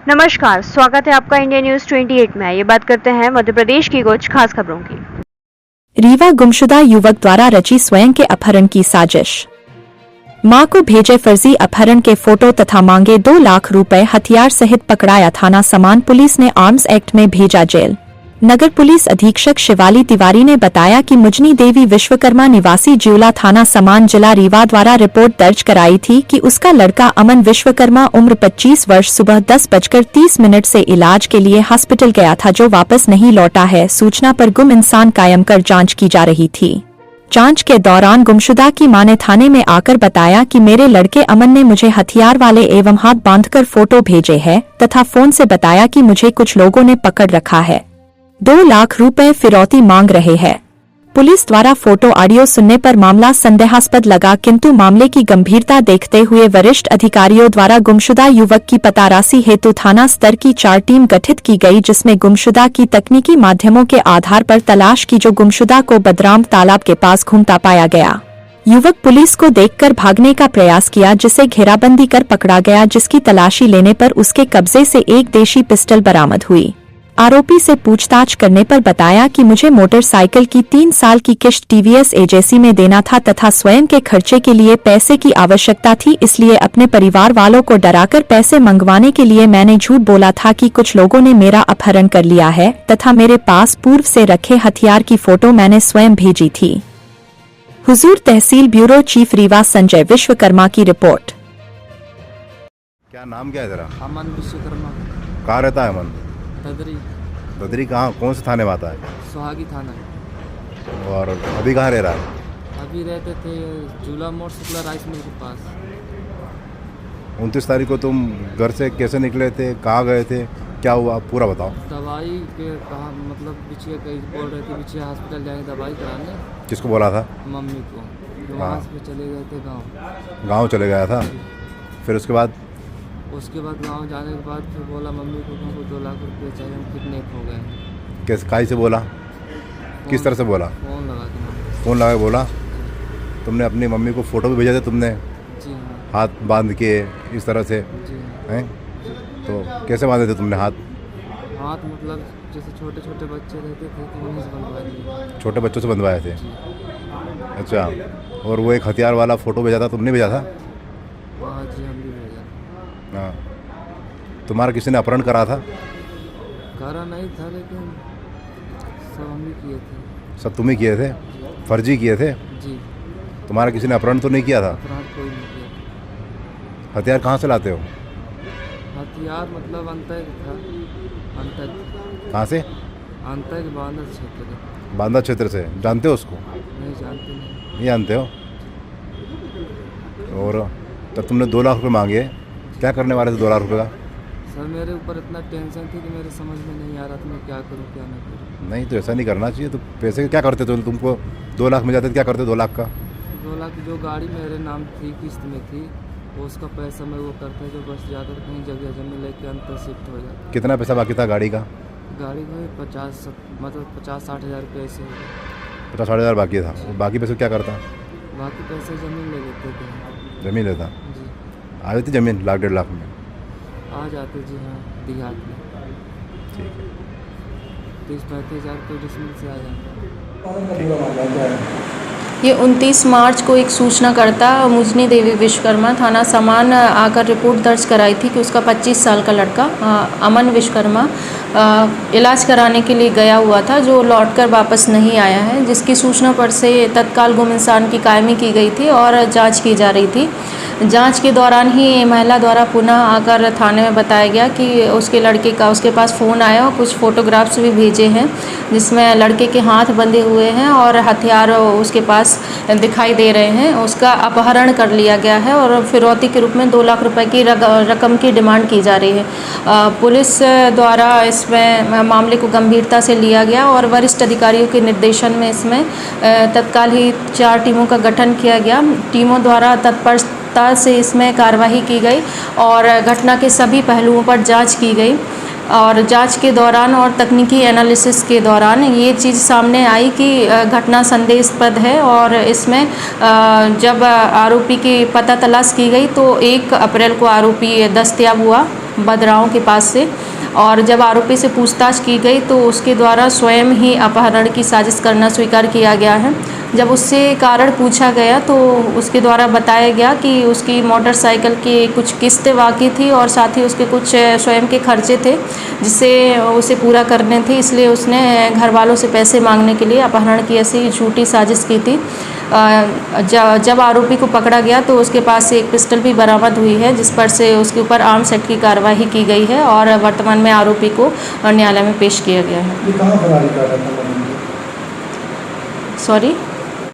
नमस्कार, स्वागत है आपका इंडिया न्यूज 28 में। ये बात करते हैं मध्य प्रदेश की कुछ खास खबरों की। रीवा गुमशुदा युवक द्वारा रची स्वयं के अपहरण की साजिश। मां को भेजे फर्जी अपहरण के फोटो तथा मांगे 2 लाख रुपए, हथियार सहित पकड़ाया थाना समान, पुलिस ने आर्म्स एक्ट में भेजा जेल। नगर पुलिस अधीक्षक शिवाली तिवारी ने बताया कि मुजनी देवी विश्वकर्मा निवासी जिउला थाना समान जिला रीवा द्वारा रिपोर्ट दर्ज कराई थी कि उसका लड़का अमन विश्वकर्मा उम्र 25 वर्ष सुबह 10:30 से इलाज के लिए हॉस्पिटल गया था, जो वापस नहीं लौटा है। सूचना पर गुम इंसान कायम कर जांच की जा रही थी। जांच के दौरान गुमशुदा की मां ने थाने में आकर बताया कि मेरे लड़के अमन ने मुझे हथियार वाले एवं हाथ बांधकर फोटो भेजे हैं तथा फोन से बताया कि मुझे कुछ लोगों ने पकड़ रखा है, 2 लाख रुपए फिरौती मांग रहे हैं। पुलिस द्वारा फोटो ऑडियो सुनने पर मामला संदेहास्पद लगा, किंतु मामले की गंभीरता देखते हुए वरिष्ठ अधिकारियों द्वारा गुमशुदा युवक की पतारासी हेतु थाना स्तर की 4 टीम गठित की गई, जिसमें गुमशुदा की तकनीकी माध्यमों के आधार पर तलाश की, जो गुमशुदा को बदराम तालाब के पास घूमता पाया गया। युवक पुलिस को देखकर भागने का प्रयास किया, जिसे घेराबंदी कर पकड़ा गया, जिसकी तलाशी लेने पर उसके कब्जे से एक देशी पिस्टल बरामद हुई। आरोपी से पूछताछ करने पर बताया कि मुझे मोटरसाइकिल की 3 साल की किश्त टीवीएस एजेंसी में देना था तथा स्वयं के खर्चे के लिए पैसे की आवश्यकता थी, इसलिए अपने परिवार वालों को डराकर पैसे मंगवाने के लिए मैंने झूठ बोला था कि कुछ लोगों ने मेरा अपहरण कर लिया है तथा मेरे पास पूर्व से रखे हथियार की फोटो मैंने स्वयं भेजी थी। हुजूर तहसील ब्यूरो चीफ रीवा संजय विश्वकर्मा की रिपोर्ट। क्या नाम क्या है तेरा? अमन विश्वकर्मा। कहाँ रहता है अमन? ददरी कहाँ, कौन से थाने में आता है? सुहागी थाना। और अभी कहाँ रह रहा है? अभी रहते थे झूला मोड़ शुक्ला राइस मिल के पास। 29 तारीख को तुम घर से कैसे निकले थे, कहाँ गए थे, क्या हुआ पूरा बताओ। दवाई के कहा, मतलब बिछिया कहीं बोल रहे थे बिछिया हॉस्पिटल जाएंगे दवाई कराने। किसको बोला था? मम्मी को। वहाँ से चले गए थे गाँव चले गया था। फिर उसके बाद गांव जाने के बाद फिर बोला मम्मी को 2 लाख रुपये चाहिए, हम किडनैप हो गए। कैसे, काई से बोला, किस तरह से बोला? फ़ोन लगा के। फ़ोन लगा के बोला। तुमने अपनी मम्मी को फ़ोटो भी भेजा था तुमने? जी हाँ। हाथ बांध के इस तरह से? जी हैं? तो कैसे बांधे थे तुमने हाथ? मतलब जैसे छोटे छोटे बच्चे रहते थे तो उन्हीं से बनवा दिए। छोटे बच्चों से बंधवाए थे? अच्छा। और वो एक हथियार वाला फ़ोटो भेजा था, तुमने भेजा था? हाँ जी, हम भी भेजा। हाँ। तुम्हारा किसी ने अपहरण करा था? करा नहीं था, लेकिन सब हम ही किए थे। सब तुम ही किए थे? फर्जी किए थे? जी। तुम्हारा किसी ने अपहरण तो नहीं किया था? अपराध कोई नहीं किया। हथियार कहाँ से लाते हो? हथियार मतलब अंतर था। अंतर कहाँ से? अंतर बांधा क्षेत्र। बांदा क्षेत्र से। जानते हो उसको? नहीं जानते। नहीं जानते हो? और तब तुमने 2 लाख रुपये मांगे, क्या करने वाले थे 2 लाख रुपये का? सर मेरे ऊपर इतना टेंशन थी कि मेरे समझ में नहीं आ रहा था मैं क्या करूं क्या ना करूं। नहीं, तो ऐसा नहीं करना चाहिए। तो पैसे क्या करते थे? तुमको 2 लाख मिल जाते, क्या करते 2 लाख का? 2 लाख की जो गाड़ी मेरे नाम थी, किस्त में थी, वो उसका पैसा मैं वो करता जो बस जाकर कहीं जगह जमीन लेके अंतर शिफ्ट हो जाता। कितना पैसा बाकी था गाड़ी का? गाड़ी में 50-60 हज़ार रुपये ऐसे हो गए। 50-60 हज़ार बाकी था। बाकी पैसे क्या करता? बाकी पैसे ज़मीन ले लेते थे। ज़मीन लेता? जी। आ जाती ज़मीन 1-1.5 लाख में? आ जाते जी हाँ, देहात में। ठीक है। 30-35 हज़ार रुपये डिसमिल से आ जाता। ये 29 मार्च को एक सूचनाकर्ता मुजनी देवी विश्वकर्मा थाना समान आकर रिपोर्ट दर्ज कराई थी कि उसका 25 साल का लड़का अमन विश्वकर्मा इलाज कराने के लिए गया हुआ था, जो लौटकर वापस नहीं आया है, जिसकी सूचना पर से तत्काल गुम इंसान की कायमी की गई थी और जांच की जा रही थी। जांच के दौरान ही महिला द्वारा पुनः आकर थाने में बताया गया कि उसके लड़के का उसके पास फ़ोन आया और कुछ फ़ोटोग्राफ्स भी भेजे हैं, जिसमें लड़के के हाथ बंधे हुए हैं और हथियार उसके पास दिखाई दे रहे हैं। उसका अपहरण कर लिया गया है और फिरौती के रूप में 2 लाख रुपए की रकम की डिमांड की जा रही है। पुलिस द्वारा इसमें मामले को गंभीरता से लिया गया और वरिष्ठ अधिकारियों के निर्देशन में इसमें तत्काल ही 4 टीमों का गठन किया गया। टीमों द्वारा तत्परता से इसमें कार्यवाही की गई और घटना के सभी पहलुओं पर जांच की गई और जांच के दौरान और तकनीकी एनालिसिस के दौरान ये चीज़ सामने आई कि घटना संदेहास्पद है और इसमें जब आरोपी की पता तलाश की गई तो 1 अप्रैल को आरोपी दस्तयाब हुआ बदराओं के पास से। और जब आरोपी से पूछताछ की गई तो उसके द्वारा स्वयं ही अपहरण की साजिश करना स्वीकार किया गया है। जब उससे कारण पूछा गया तो उसके द्वारा बताया गया कि उसकी मोटरसाइकिल की कुछ किस्तें बाकी थी और साथ ही उसके कुछ स्वयं के खर्चे थे जिससे उसे पूरा करने थे, इसलिए उसने घर वालों से पैसे मांगने के लिए अपहरण की ऐसी झूठी साजिश की थी। जब आरोपी को पकड़ा गया तो उसके पास से एक पिस्टल भी बरामद हुई है जिस पर से उसके ऊपर आर्म्स एक्ट की कार्रवाई की गई है और वर्तमान में आरोपी को न्यायालय में पेश किया गया है। ये कहाँ फरारी का था? सॉरी।